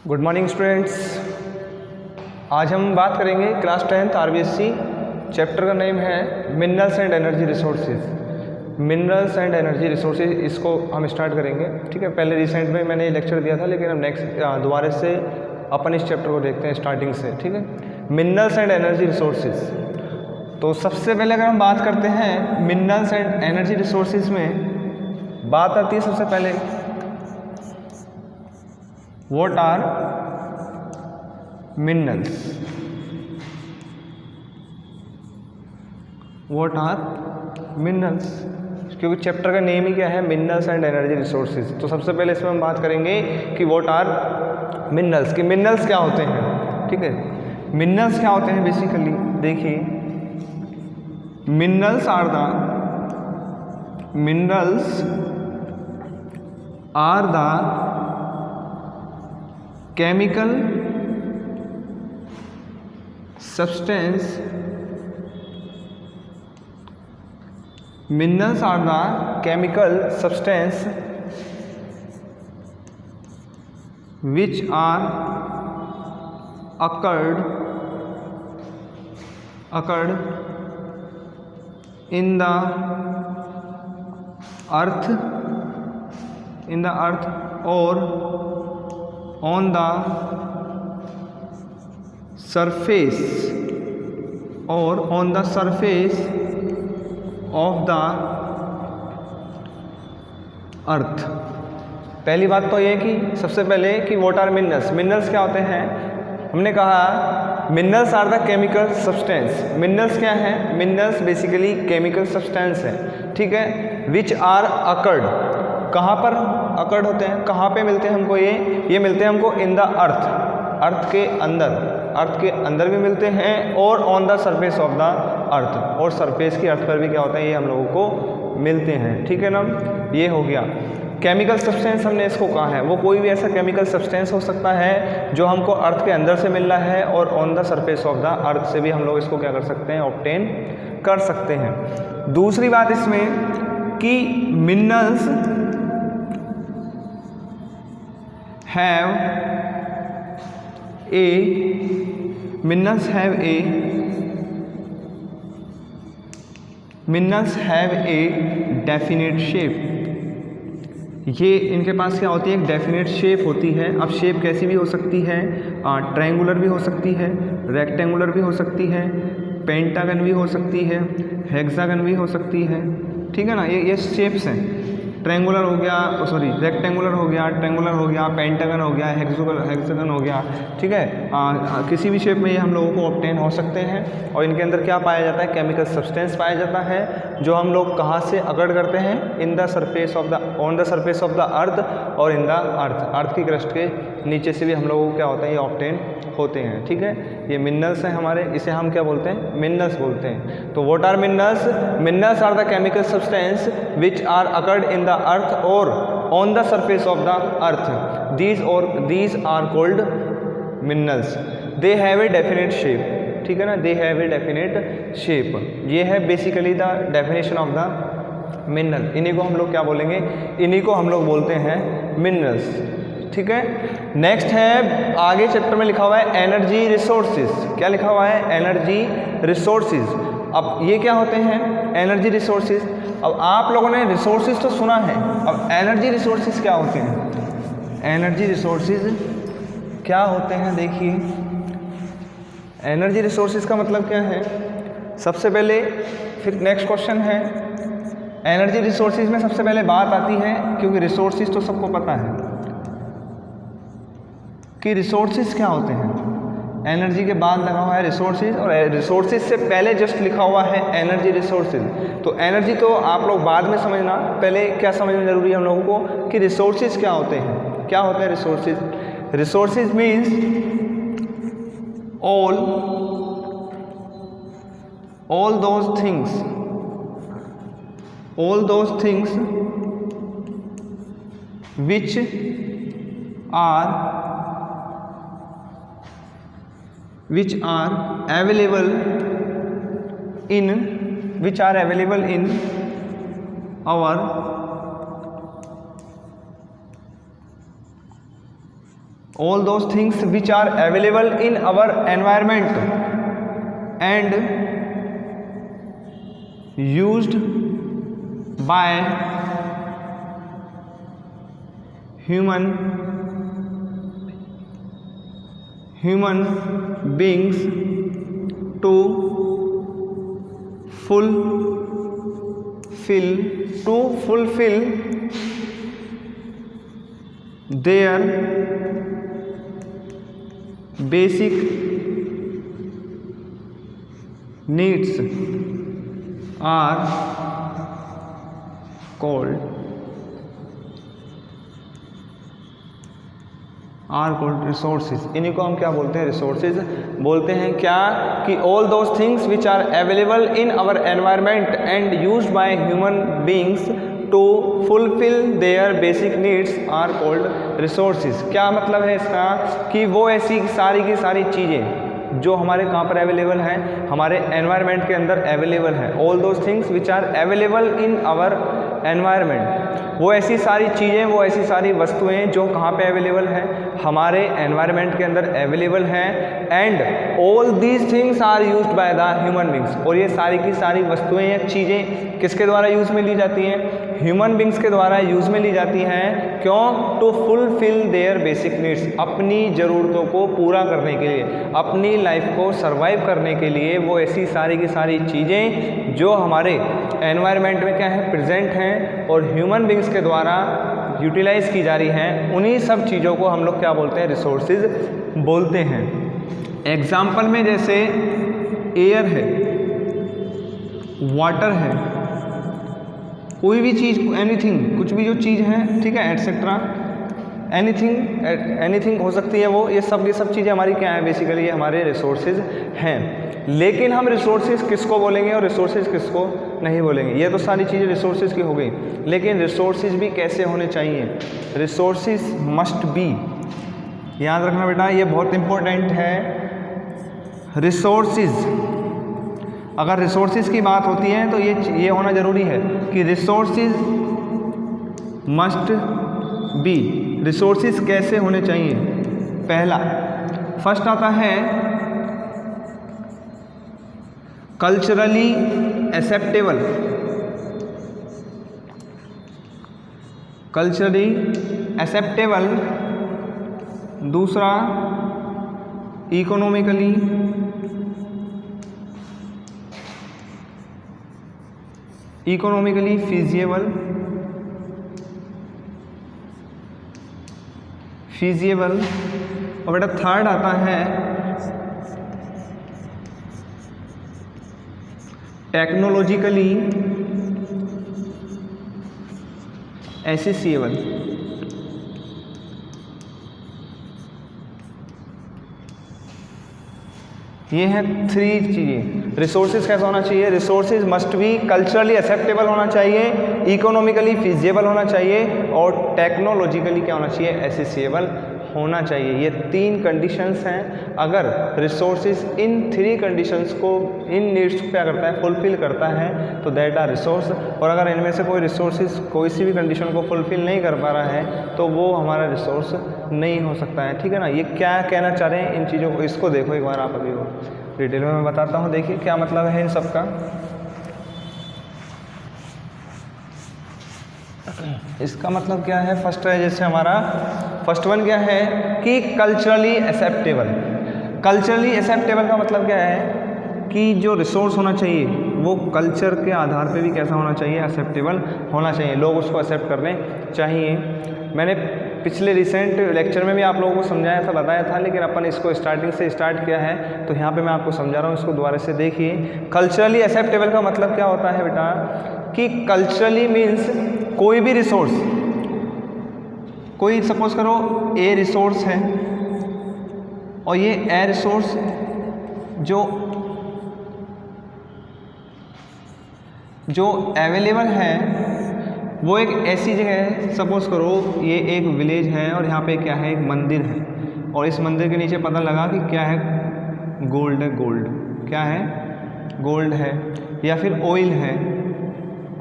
Good morning students. आज हम बात करेंगे क्लास 10th आरबीएससी चैप्टर का नेम है minerals and energy resources. Minerals and energy resources इसको हम स्टार्ट करेंगे, ठीक है। पहले रिसेंट में मैंने लेक्चर दिया था, लेकिन हम नेक्स्ट दोबारा से अपन इस चैप्टर को देखते हैं स्टार्टिंग से, ठीक है। Minerals and energy resources. तो सबसे पहले अगर हम बात करते हैं मिनरल्स एंड एनर्जी रिसोर्सेज में, बात आती है सबसे पहले What are minerals? What are minerals? क्योंकि चैप्टर का नेम ही क्या है, मिनरल्स एंड एनर्जी रिसोर्सेज। तो सबसे पहले इसमें हम बात करेंगे कि व्हाट आर मिनरल्स, कि मिनरल्स क्या होते हैं, ठीक है। मिनरल्स क्या होते हैं बेसिकली, देखिए minerals are the chemical substance. Minerals are the chemical substance which are occurred in the earth or on the surface of the earth। पहली बात तो ये कि सबसे पहले कि व्हाट आर मिनरल्स। मिनरल्स क्या होते हैं, हमने कहा minerals are the chemical substance. Minerals क्या है, मिनरल्स बेसिकली केमिकल सब्सटेंस है, ठीक है। विच आर अकर्ड, कहाँ पर अकर्ड होते हैं, कहाँ पे मिलते हैं हमको, ये मिलते हैं हमको इन द अर्थ के अंदर भी मिलते हैं, और on the surface of the earth, और सरफेस की अर्थ पर भी क्या होता है, ये हम लोगों को मिलते हैं, ठीक है ना। ये हो गया केमिकल सब्सटेंस, हमने इसको कहा है। वो कोई भी ऐसा केमिकल सब्सटेंस हो सकता है जो हमको अर्थ के अंदर से मिल रहा है, और on the surface of the अर्थ से भी हम लोग इसको क्या कर सकते हैं, ऑब्टेन कर सकते हैं। दूसरी बात इसमें कि minerals have a definite shape। ये इनके पास क्या होती है, एक डेफिनेट शेप होती है। अब शेप कैसी भी हो सकती है, ट्रायंगुलर भी हो सकती है, रेक्टेंगुलर भी हो सकती है, पेंटागन भी हो सकती है, हेक्सागन भी हो सकती है, ठीक है ना। ये शेप्स हैं। ट्रायंगुलर हो गया, रेक्टेंगुलर हो गया, ट्रायंगुलर हो गया, पेंटागन हो गया, हेक्सागन हो गया, ठीक है। किसी भी शेप में ये हम लोगों को ऑब्टेन हो सकते हैं। और इनके अंदर क्या पाया जाता है, केमिकल सब्सटेंस पाया जाता है, जो हम लोग कहाँ से अकर्ड करते हैं, on the surface of the earth, और इन द अर्थ की क्रस्ट के नीचे से भी हम लोगों को क्या होता है, ये ऑब्टेन होते हैं, ठीक है। ये मिनरल्स हैं हमारे, इसे हम क्या बोलते हैं, मिनरल्स बोलते हैं। तो what are minerals? Minerals are the chemical substance which are occurred in the earth or on the surface of the earth. these are called minerals। they have a definite shape, ठीक है ना, they have a definite shape। ये है basically the definition of the mineral. इन्हीं को हम लोग क्या बोलेंगे, इन्हीं को हम लोग बोलते हैं मिनरल्स, ठीक है। नेक्स्ट है, आगे चैप्टर में लिखा हुआ है एनर्जी रिसोर्सेज। क्या लिखा हुआ है, एनर्जी रिसोर्सेज। अब ये क्या होते हैं एनर्जी रिसोर्सेज? अब आप लोगों ने रिसोर्सेज तो सुना है, अब एनर्जी रिसोर्सेज क्या होते हैं, एनर्जी रिसोर्सेज क्या होते हैं, देखिए एनर्जी रिसोर्सेज का मतलब क्या है। सबसे पहले फिर नेक्स्ट क्वेश्चन है, एनर्जी रिसोर्सेज में सबसे पहले बात आती है, क्योंकि रिसोर्सेज तो सबको पता है कि रिसोर्सेज क्या होते हैं। एनर्जी के बाद लगा हुआ है रिसोर्सेज, और रिसोर्सेज से पहले जस्ट लिखा हुआ है एनर्जी रिसोर्सेज। तो एनर्जी तो आप लोग बाद में समझना, पहले क्या समझना जरूरी है हम लोगों को कि रिसोर्सेज क्या होते हैं। क्या होते हैं resources? Resources means all those things which are available in our all those things which are available in our environment and used by human beings to fulfill their basic needs are called resources. इन्हीं को हम क्या बोलते हैं? Resources बोलते हैं। क्या कि all those things which are available in our environment and used by human beings to fulfil their basic needs are called resources. क्या मतलब है इसका? कि वो ऐसी सारी की सारी चीज़ें जो हमारे कहाँ पर अवेलेबल हैं? हमारे एनवायरनमेंट के अंदर अवेलेबल है। All those things which are available in our environment, वो ऐसी सारी चीज़ें, वो ऐसी सारी वस्तुएं जो कहाँ पे अवेलेबल हैं? हमारे एनवायरनमेंट के अंदर अवेलेबल हैं। And all these things are used by the human beings, और ये सारी की सारी वस्तुएं या चीज़ें किसके द्वारा यूज़ में ली जाती हैं? ह्यूमन बींग्स के द्वारा यूज़ में ली जाती हैं। क्यों? To fulfil their basic needs, अपनी ज़रूरतों को पूरा करने के लिए, अपनी लाइफ को सर्वाइव करने के लिए वो ऐसी सारी की सारी चीज़ें जो हमारे एनवायरनमेंट में क्या है? प्रेजेंट हैं और ह्यूमन बींग्स के द्वारा यूटिलाइज़ की जा रही हैं, उन्हीं सब चीज़ों को हम लोग क्या बोलते हैं? रिसोर्सेज बोलते हैं। एग्जाम्पल में जैसे एयर है, वाटर है, कोई भी चीज़, एनीथिंग, कुछ भी जो चीज़ है, ठीक है, एटसेट्रा, एनीथिंग हो सकती है वो, ये सब चीज़ें हमारी क्या है? बेसिकली ये हमारे रिसोर्सेज हैं। लेकिन हम रिसोर्सेज किसको बोलेंगे और रिसोर्सेज किसको नहीं बोलेंगे? ये तो सारी चीज़ें रिसोर्सेज की हो गई, लेकिन रिसोर्सेज भी कैसे होने चाहिए? रिसोर्सेज मस्ट बी, याद रखना बेटा, ये बहुत इम्पोर्टेंट है। रिसोर्सेज, अगर रिसोर्सेज की बात होती है तो ये होना ज़रूरी है कि रिसोर्सेज मस्ट बी। रिसोर्सेज कैसे होने चाहिए? पहला, फर्स्ट आता है कल्चरली एक्सेप्टेबल, कल्चरली एक्सेप्टेबल। दूसरा इकोनॉमिकली फीजिएबल। और बेटा थर्ड आता है टेक्नोलॉजिकली एसेसिबल। ये हैं 3 चीज़ें। रिसोर्सेज कैसा होना चाहिए? Resources must be culturally acceptable होना चाहिए, इकोनॉमिकली फिजिबल होना चाहिए और टेक्नोलॉजिकली क्या होना चाहिए? एसेसिबल होना चाहिए। ये 3 कंडीशंस हैं। अगर रिसोर्सेज इन 3 कंडीशंस को, इन नीड्स को क्या करता है? फुलफिल करता है, तो दैट आर रिसोर्स। और अगर इनमें से कोई रिसोर्सेज कोई सी भी कंडीशन को फुलफिल नहीं कर पा रहा है तो वो हमारा रिसोर्स नहीं हो सकता है। ठीक है ना? ये क्या कहना चाह रहे हैं इन चीज़ों को, इसको देखो एक बार आप अभी वो डिटेल में मैं बताता हूँ। देखिए क्या मतलब है इन सब का। इसका मतलब क्या है? फर्स्ट है जैसे हमारा फर्स्ट वन क्या है कि कल्चरली एक्सेप्टेबल। कल्चरली एक्सेप्टेबल का मतलब क्या है कि जो रिसोर्स होना चाहिए वो कल्चर के आधार पे भी कैसा होना चाहिए? एक्सेप्टेबल होना चाहिए, लोग उसको एक्सेप्ट करने चाहिए। मैंने पिछले रिसेंट लेक्चर में भी आप लोगों को समझाया था, बताया था, लेकिन अपन इसको स्टार्टिंग से स्टार्ट किया है तो यहाँ पे मैं आपको समझा रहा हूँ, इसको दोबारा से देखिए। कल्चरली एक्सेप्टेबल का मतलब क्या होता है बेटा? कि कल्चरली मीन्स कोई भी रिसोर्स, कोई सपोज करो ए रिसोर्स है और ये ए रिसोर्स जो अवेलेबल है वो एक ऐसी जगह है, सपोज करो ये एक विलेज है और यहाँ पे क्या है? एक मंदिर है और इस मंदिर के नीचे पता लगा कि क्या है? गोल्ड है। गोल्ड क्या है? गोल्ड है, या फिर ऑयल है,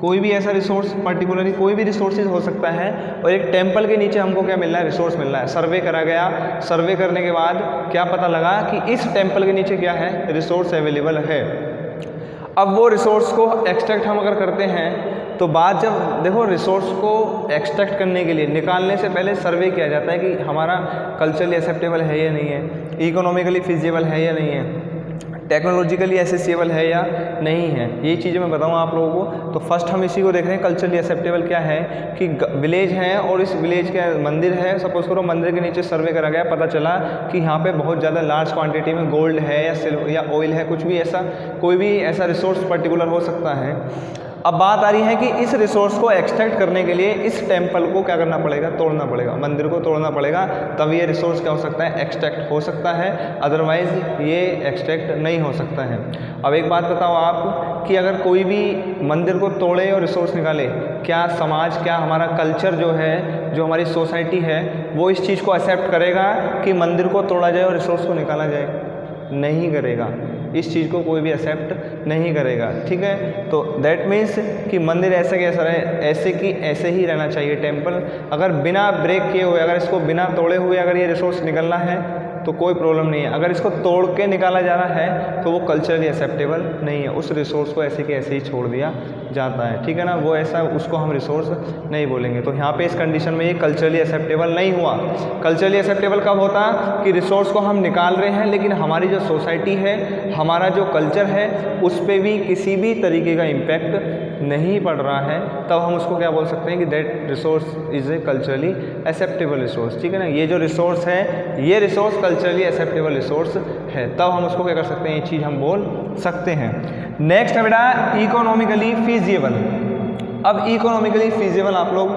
कोई भी ऐसा रिसोर्स, पर्टिकुलरली कोई भी रिसोर्सेज हो सकता है, और एक टेम्पल के नीचे हमको क्या मिल रहा है, रिसोर्स मिल रहा है। सर्वे करा गया, सर्वे करने के बाद क्या पता लगा कि इस टेम्पल के नीचे क्या है, रिसोर्स अवेलेबल है। अब वो रिसोर्स को एक्सट्रैक्ट हम अगर करते हैं तो बाद जब देखो रिसोर्स को एक्सट्रैक्ट करने के लिए निकालने से पहले सर्वे किया जाता है कि हमारा कल्चरली एक्सेप्टेबल है या नहीं है, इकोनॉमिकली फिजिबल है या नहीं है, टेक्नोलॉजिकली एसेसिबल है या नहीं है। यही चीज़ें मैं बताऊँ आप लोगों को। तो फर्स्ट हम इसी को देख रहे हैं, कल्चरली एक्सेप्टेबल क्या है कि विलेज है और इस विलेज के मंदिर है, सपोज करो मंदिर के नीचे सर्वे करा गया, पता चला कि यहाँ पे बहुत ज़्यादा लार्ज क्वांटिटी में गोल्ड है या सिल्वर या ऑयल है, कुछ भी ऐसा कोई भी ऐसा रिसोर्स पर्टिकुलर हो सकता है। अब बात आ रही है कि इस रिसोर्स को एक्सट्रैक्ट करने के लिए इस टेम्पल को क्या करना पड़ेगा, तोड़ना पड़ेगा, मंदिर को तोड़ना पड़ेगा, तब ये रिसोर्स क्या हो सकता है, एक्सट्रैक्ट हो सकता है, अदरवाइज़ ये एक्सट्रैक्ट नहीं हो सकता है। अब एक बात बताओ आप कि अगर कोई भी मंदिर को तोड़े और रिसोर्स निकाले, क्या समाज, क्या हमारा कल्चर जो है, जो हमारी सोसाइटी है, वो इस चीज़ को एक्सेप्ट करेगा कि मंदिर को तोड़ा जाए और रिसोर्स को निकाला जाए? नहीं करेगा, इस चीज़ को कोई भी एक्सेप्ट नहीं करेगा। ठीक है, तो दैट मीन्स कि मंदिर ऐसे कैसा रहे, ऐसे कि ऐसे ही रहना चाहिए। टेम्पल अगर बिना ब्रेक किए हुए, अगर इसको बिना तोड़े हुए अगर ये रिसोर्स निकलना है तो कोई प्रॉब्लम नहीं है। अगर इसको तोड़ के निकाला जा रहा है तो वो कल्चरली एक्सेप्टेबल नहीं है, उस रिसोर्स को ऐसे के ऐसे ही छोड़ दिया जाता है। ठीक है ना, वो ऐसा, उसको हम रिसोर्स नहीं बोलेंगे। तो यहाँ पे इस कंडीशन में ये कल्चरली एक्सेप्टेबल नहीं हुआ। कल्चरली एक्सेप्टेबल कब होता कि रिसोर्स को हम निकाल रहे हैं लेकिन हमारी जो सोसाइटी है, हमारा जो कल्चर है, उस पर भी किसी भी तरीके का इम्पैक्ट नहीं पड़ रहा है, तब हम उसको क्या बोल सकते हैं कि that resource is a culturally acceptable resource. ठीक है ना, ये जो रिसोर्स है, ये रिसोर्स कल्चरली एक्सेप्टेबल रिसोर्स है, तब हम उसको क्या कर सकते हैं, ये चीज़ हम बोल सकते हैं। नेक्स्ट है बेटा इकोनॉमिकली फीजिबल। अब इकोनॉमिकली फीजिबल आप लोग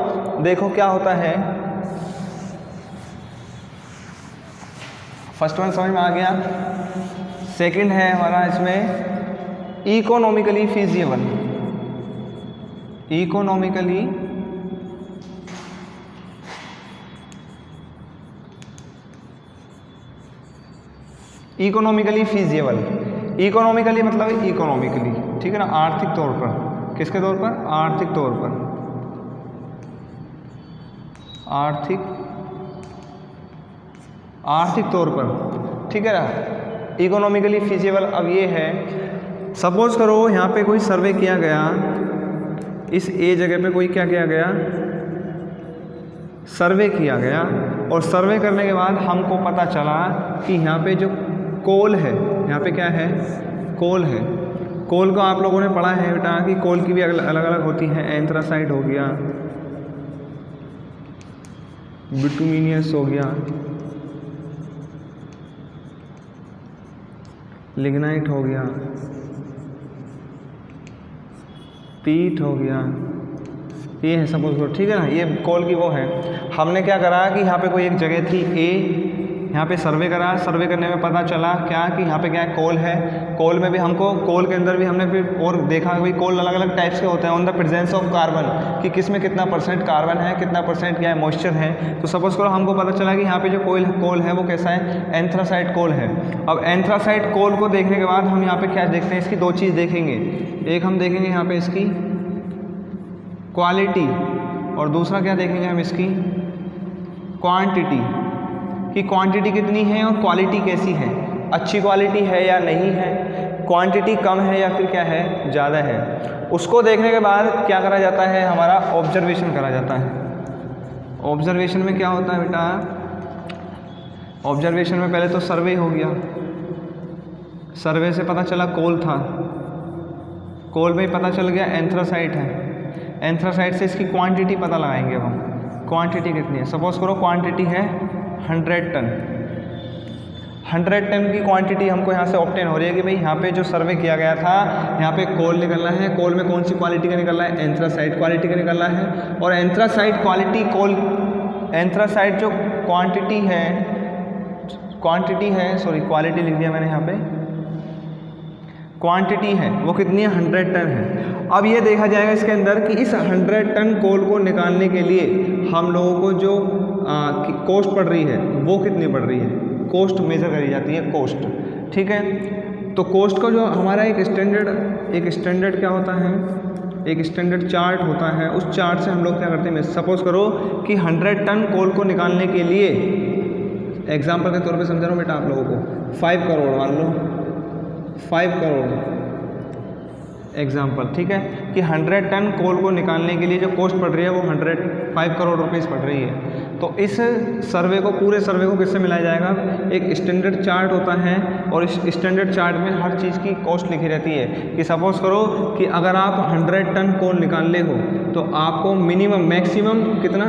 देखो क्या होता है। फर्स्ट वन समझ में आ गया। सेकंड है हमारा इसमें economically feasible. Economically feasible. Economically मतलब इकोनॉमिकली, ठीक है ना, आर्थिक तौर पर। किसके तौर पर? आर्थिक तौर पर, आर्थिक तौर पर। ठीक है ना, इकोनॉमिकली फीजिबल। अब ये है, सपोज करो यहाँ पे कोई सर्वे किया गया, इस ए जगह पे कोई क्या किया गया, सर्वे किया गया, और सर्वे करने के बाद हमको पता चला कि यहाँ पे जो कोल है, यहाँ पे क्या है, कोल है। कोल को आप लोगों ने पढ़ा है बेटा कि कोल की भी अलग अलग होती है। एंथ्रासाइट हो गया, बिटुमिनियस हो गया, लिग्नाइट हो गया, पीट हो गया, ये है सपोज करो। ठीक है ना, ये कोल की वो है। हमने क्या करा कि यहाँ पे कोई एक जगह थी ए, यहाँ पे सर्वे करा, सर्वे करने में पता चला क्या कि यहाँ पे क्या है, कोल है। कोल में भी हमको, कोल के अंदर भी हमने फिर और देखा कि कोल अलग अलग टाइप्स के होते हैं, on the presence of carbon, कि किस में कितना % कार्बन है, कितना % क्या है, मॉइस्चर है। तो सपोज करो हमको पता चला कि यहाँ पे जो कोल है वो कैसा है, एंथ्रासाइट कोल है। अब एंथ्रासाइट कोल को देखने के बाद हम यहाँ पे क्या देखते हैं, इसकी दो चीज़ देखेंगे। एक हम देखेंगे यहाँ पे इसकी क्वालिटी, और दूसरा क्या देखेंगे हम, इसकी क्वांटिटी, कि क्वांटिटी कितनी है और क्वालिटी कैसी है, अच्छी क्वालिटी है या नहीं है, क्वांटिटी कम है या फिर क्या है, ज़्यादा है। उसको देखने के बाद क्या करा जाता है, हमारा ऑब्जर्वेशन करा जाता है। ऑब्जर्वेशन में क्या होता है बेटा, ऑब्जर्वेशन में पहले तो सर्वे हो गया, सर्वे से पता चला कोल था, कोल में पता चल गया एंथ्रासाइट है, एंथ्रासाइट से इसकी क्वांटिटी पता लगाएंगे हम, क्वांटिटी कितनी है। सपोज करो क्वांटिटी है 100 टन, 100 टन की क्वांटिटी हमको यहाँ से ऑब्टेन हो रही है कि भाई यहाँ पे जो सर्वे किया गया था, यहाँ पे कोल निकलना है, कोल में कौन सी क्वालिटी का निकलना है, एंथ्रासाइट क्वालिटी का निकलना है। और एंथ्रासाइट क्वालिटी, कोल एंथ्रासाइट जो क्वांटिटी है, सॉरी क्वालिटी लिख दिया मैंने यहाँ पे, क्वांटिटी है वो कितनी है, 100 टन है। अब ये देखा जाएगा इसके अंदर कि इस 100 टन कोल को निकालने के लिए हम लोगों को जो कॉस्ट पड़ रही है वो कितनी पड़ रही है, कॉस्ट मेजर करी जाती है, कॉस्ट। ठीक है, तो कॉस्ट का जो हमारा एक स्टैंडर्ड क्या होता है, एक स्टैंडर्ड चार्ट होता है, उस चार्ट से हम लोग क्या करते हैं, सपोज करो कि 100 टन कोल को निकालने के लिए, एग्जाम्पल के तौर पे समझा रहा हूँ बेटा आप लोगों को, 5 करोड़ मान लो, 5 करोड़ एग्जाम्पल, ठीक है, कि 100 टन कोल को निकालने के लिए जो कॉस्ट पड़ रही है वो 5 करोड़ रुपीज़ पड़ रही है। तो इस सर्वे को, पूरे सर्वे को किससे मिलाया जाएगा, एक स्टैंडर्ड चार्ट होता है और इस स्टैंडर्ड चार्ट में हर चीज़ की कॉस्ट लिखी रहती है कि सपोज़ करो कि अगर आप 100 टन कोल निकालने हो तो आपको मिनिमम मैक्सिमम कितना,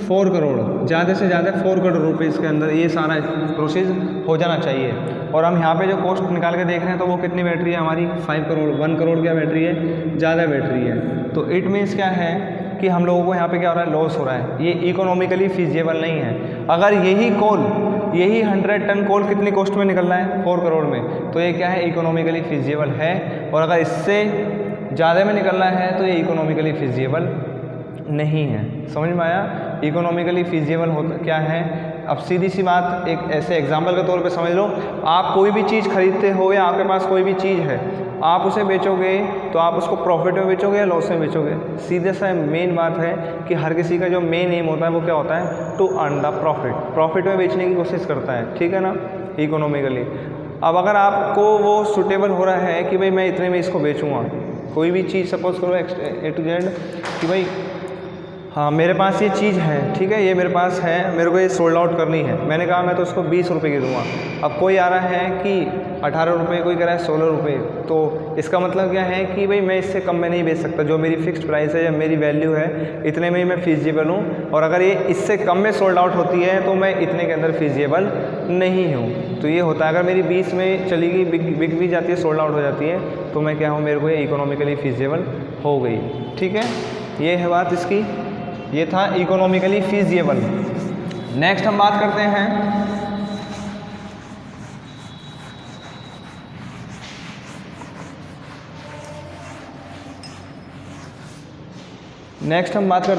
4 करोड़, ज़्यादा से ज़्यादा 4 करोड़ रुपीज़ के अंदर ये सारा प्रोसेस हो जाना चाहिए। और हम यहाँ पे जो कॉस्ट निकाल के देख रहे हैं तो वो कितनी बैठ रही है हमारी, 5 करोड़, 1 करोड़ क्या बैठ रही है, ज़्यादा बैठ रही है। तो इट मीन्स क्या है कि हम लोगों को यहाँ पे क्या हो रहा है, लॉस हो रहा है, ये इकोनॉमिकली फिजिबल नहीं है। अगर यही 100 टन कोल कितनी कॉस्ट में निकल रहा है, 4 करोड़ में, तो ये क्या है, इकोनॉमिकली फिजिबल है। और अगर इससे ज़्यादा में निकल रहा है तो ये इकोनॉमिकली फिजिबल नहीं है। समझ में आया, इकोनॉमिकली फिजिबल होता क्या है। अब सीधी सी बात, एक ऐसे एग्जाम्पल के तौर पे समझ लो, आप कोई भी चीज़ खरीदते हो या आपके पास कोई भी चीज़ है, आप उसे बेचोगे तो आप उसको प्रॉफिट में बेचोगे या लॉस में बेचोगे। सीधे सा मेन बात है कि हर किसी का जो मेन एम होता है वो क्या होता है, to earn the profit, profit में बेचने की कोशिश करता है, ठीक है ना, इकोनॉमिकली। अब अगर आपको वो सूटेबल हो रहा है कि भाई मैं इतने में इसको बेचूँगा, कोई भी चीज़ सपोज करो A to Z कि भाई हाँ मेरे पास ये चीज़ है, ठीक है, ये मेरे पास है, मेरे को ये सोल्ड आउट करनी है, मैंने कहा मैं तो उसको 20 रुपये की दूंगा। अब कोई आ रहा है कि 18 रुपये, कोई कह रहा है 16 रुपये, तो इसका मतलब क्या है कि भाई मैं इससे कम में नहीं बेच सकता, जो मेरी फिक्स्ड प्राइस है या मेरी वैल्यू है इतने में ही मैं फिजिबल हूँ, और अगर ये इससे कम में सोल्ड आउट होती है तो मैं इतने के अंदर फिजिबल नहीं हूँ। तो ये होता है, अगर मेरी 20 में चली गई, बिक भी जाती है, सोल्ड आउट हो जाती है, तो मैं क्या हूँ, मेरे को ये इकोनॉमिकली फिजिबल हो गई, ठीक है। ये है बात इसकी, ये था इकोनॉमिकली फिजिबल। नेक्स्ट हम बात करते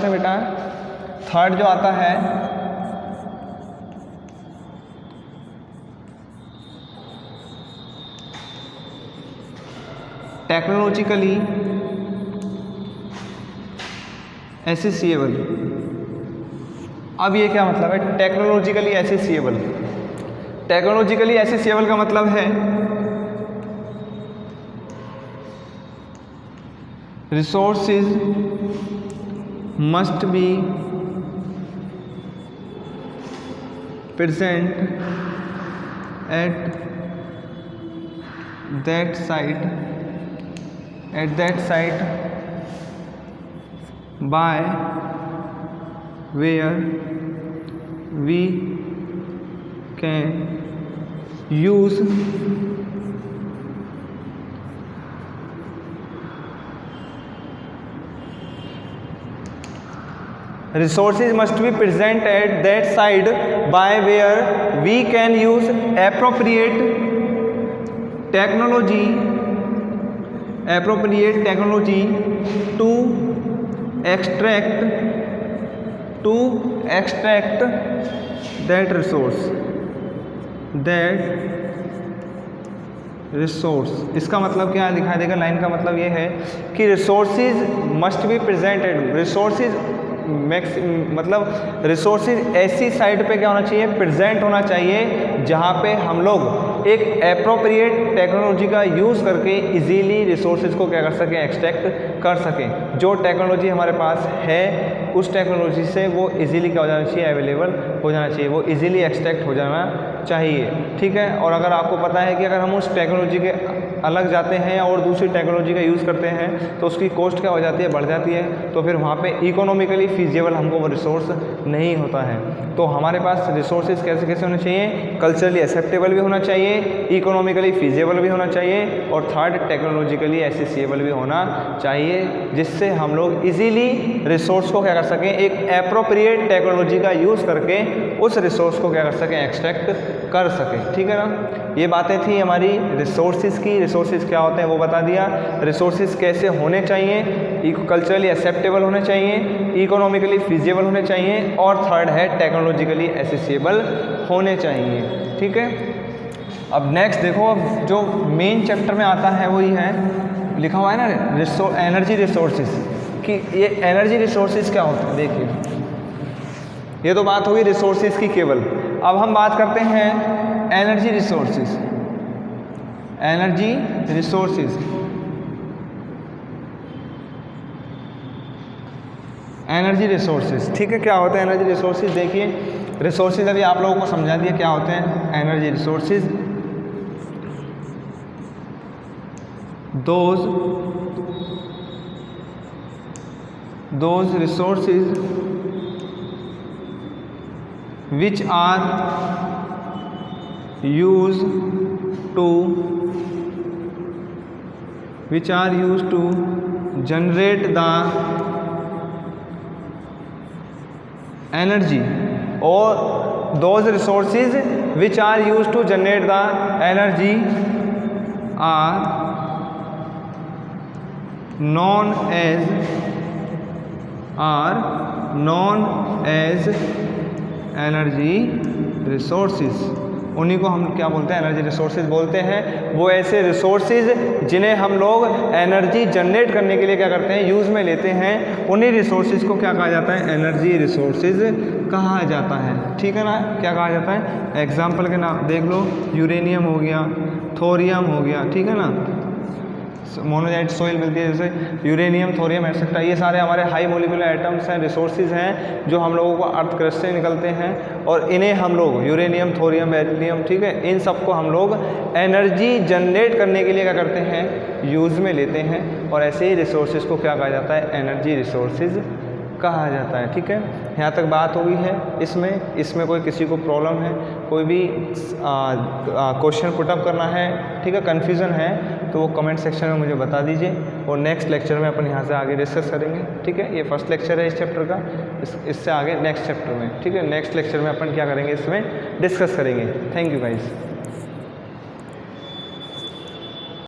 हैं बेटा, थर्ड जो आता है टेक्नोलॉजिकली एसेसिएबल। अब ये क्या मतलब है, टेक्नोलॉजिकली एसेसिएबल। टेक्नोलॉजिकली एसेसिएबल का मतलब है resources must be present at that site by where we can use resources must be present at that site by where we can use appropriate technology to extract that resource। इसका मतलब क्या दिखाई देगा, line का मतलब ये है कि resources must be presented, resources मतलब रिसोर्सेज ऐसी साइट पे क्या होना चाहिए, प्रेजेंट होना चाहिए जहाँ पे हम लोग एक एप्रोप्रिएट टेक्नोलॉजी का यूज़ करके इजीली रिसोर्सेज को क्या कर सकें, एक्सट्रैक्ट कर सकें। जो टेक्नोलॉजी हमारे पास है उस टेक्नोलॉजी से वो इजीली क्या हो जाना चाहिए, अवेलेबल हो जाना चाहिए, वो इजीली एक्सट्रैक्ट हो जाना चाहिए, ठीक है। और अगर आपको पता है कि अगर हम उस टेक्नोलॉजी के अलग जाते हैं और दूसरी टेक्नोलॉजी का यूज़ करते हैं तो उसकी कॉस्ट क्या हो जाती है, बढ़ जाती है, तो फिर वहाँ पे इकोनॉमिकली फिजिबल हमको वो रिसोर्स नहीं होता है। तो हमारे पास रिसोर्सेज कैसे कैसे होने चाहिए, कल्चरली एक्सेप्टेबल भी होना चाहिए, इकोनॉमिकली फिजिबल भी होना चाहिए, और थर्ड टेक्नोलॉजिकली एसेसिएबल भी होना चाहिए, जिससे हम लोग इजीली रिसोर्स को क्या कर सकें, एक एप्रोप्रिएट टेक्नोलॉजी का यूज़ करके उस रिसोर्स को क्या कर सकें, एक्सट्रैक्ट कर सकें, ठीक है ना। ये बातें थी हमारी रिसोर्सेज की। रिसोर्सेज क्या होते हैं वो बता दिया, रिसोर्सेज कैसे होने चाहिए, कल्चरली एक्सेप्टेबल होने चाहिए, इकोनॉमिकली फिजिबल होने चाहिए, और थर्ड है टेक्नोलॉजिकली एसेसिएबल होने चाहिए, ठीक है। अब नेक्स्ट देखो, अब जो मेन चैप्टर में आता है वही है लिखा हुआ है ना एनर्जी रिसोर्सेज, कि ये एनर्जी रिसोर्सेज क्या होता है। देखिए ये तो बात होगी रिसोर्सेज की केवल। अब हम बात करते हैं energy resources. Energy resources, energy resources, ठीक है। क्या होता है एनर्जी रिसोर्सेज? देखिए रिसोर्सेज अभी आप लोगों को समझा दिया क्या होते हैं energy resources. those resources which are used to generate the energy, or those resources which are used to generate the energy are known as energy resources. उन्हीं को हम क्या बोलते हैं? एनर्जी रिसोर्सेज बोलते हैं। वो ऐसे रिसोर्सेज जिन्हें हम लोग एनर्जी जनरेट करने के लिए क्या करते हैं? यूज़ में लेते हैं। उन्हीं रिसोर्सेज को क्या कहा जाता है? एनर्जी रिसोर्सेज कहा जाता है, ठीक है ना। क्या कहा जाता है? एग्जाम्पल के नाम देख लो, यूरेनियम हो गया, थोरियम हो गया, ठीक है ना। मोनोजाइट सॉइल मिलती है जैसे यूरेनियम, थोरियम एटसेट्रा, ये सारे हमारे हाई मोलिकुलर एटम्स हैं, रिसोर्सेज हैं जो हम लोगों को अर्थ क्रस्ट से निकलते हैं, और इन्हें हम लोग यूरेनियम, थोरियम, बेरिलियम, ठीक है, इन सबको हम लोग एनर्जी जनरेट करने के लिए क्या करते हैं? यूज़ में लेते हैं। और ऐसे ही रिसोर्सेज को क्या कहा जाता है? एनर्जी रिसोर्सेज कहा जाता है, ठीक है। यहाँ तक बात हो गई है। इसमें कोई किसी को प्रॉब्लम है, कोई भी क्वेश्चन पुटअप करना है, ठीक है, कन्फ्यूज़न है, तो वो कमेंट सेक्शन में मुझे बता दीजिए, और नेक्स्ट लेक्चर में अपन यहाँ से आगे डिस्कस करेंगे, ठीक है। ये फर्स्ट लेक्चर है इस चैप्टर का, इससे आगे नेक्स्ट चैप्टर में, ठीक है, नेक्स्ट लेक्चर में अपन क्या करेंगे? इसमें डिस्कस करेंगे। Thank you guys.